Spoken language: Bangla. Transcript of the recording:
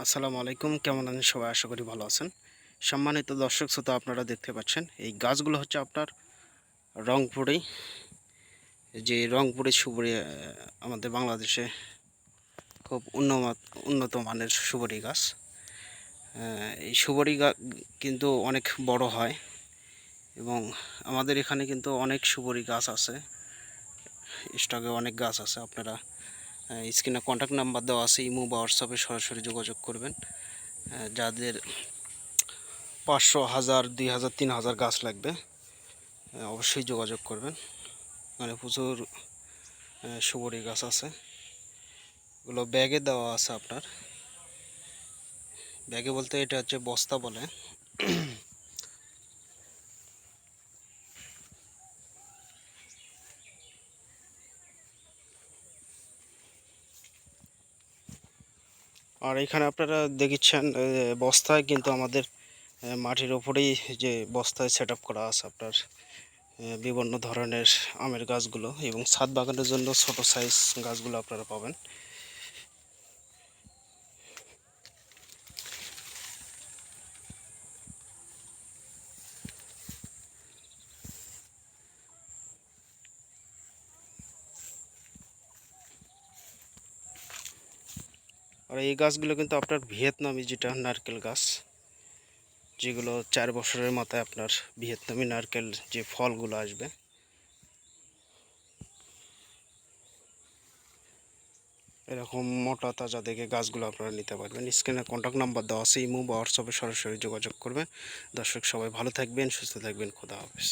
আসসালামু আলাইকুম, কেমন আছেন সবাই? আশা করি ভালো আছেন। সম্মানিত দর্শক শ্রোতা, আপনারা দেখতে পাচ্ছেন এই গাছগুলো হচ্ছে আপনার রংপুরে, যে রংপুরে সুপারি আমাদের বাংলাদেশে খুব উন্নত মানের সুপারি গাছ। এই সুপারি গাছ কিন্তু অনেক বড় হয় এবং আমাদের এখানে কিন্তু অনেক সুপারি গাছ আছে, স্টকে অনেক গাছ আছে। আপনারা স্ক্রিনে কন্ট্যাক্ট নাম্বার দেওয়া আছে, ইমো বা হোয়াটসঅ্যাপে সরাসরি যোগাযোগ করবেন। যাদের 500, 1000, 2000, 3000 গাছ লাগবে অবশ্যই যোগাযোগ করবেন। মানে প্রচুর সুপারি গাছ আছে, এগুলো ব্যাগে দেওয়া আছে আপনার। ব্যাগে বলতে এটা হচ্ছে বস্তা বলে। আর এখানে আপনারা দেখছেন বস্তায় কিন্তু আমাদের মাটির ওপরেই যে বস্তায় সেট আপ করা আছে আপনার বিভিন্ন ধরনের আমের গাছগুলো, এবং ছাদ বাগানের জন্য ছোট সাইজ গাছগুলো আপনারা পাবেন। আর এই গাছগুলো কিন্তু আপনার ভিয়েতনামি, যেটা নারকেল গাছ, যেগুলো 4 বছরের মাথায় আপনার ভিয়েতনামি নারকেল যে ফলগুলো আসবে। এরকম মোটা তাজা দেখে গাছগুলো আপনারা নিতে পারবেন। স্ক্রিনে কন্ট্যাক্ট নাম্বার দেওয়া আছে, ইমো বা হোয়াটসঅ্যাপে সরাসরি যোগাযোগ করবেন। দর্শক সবাই ভালো থাকবেন, সুস্থ থাকবেন, খোদা হাফেজ।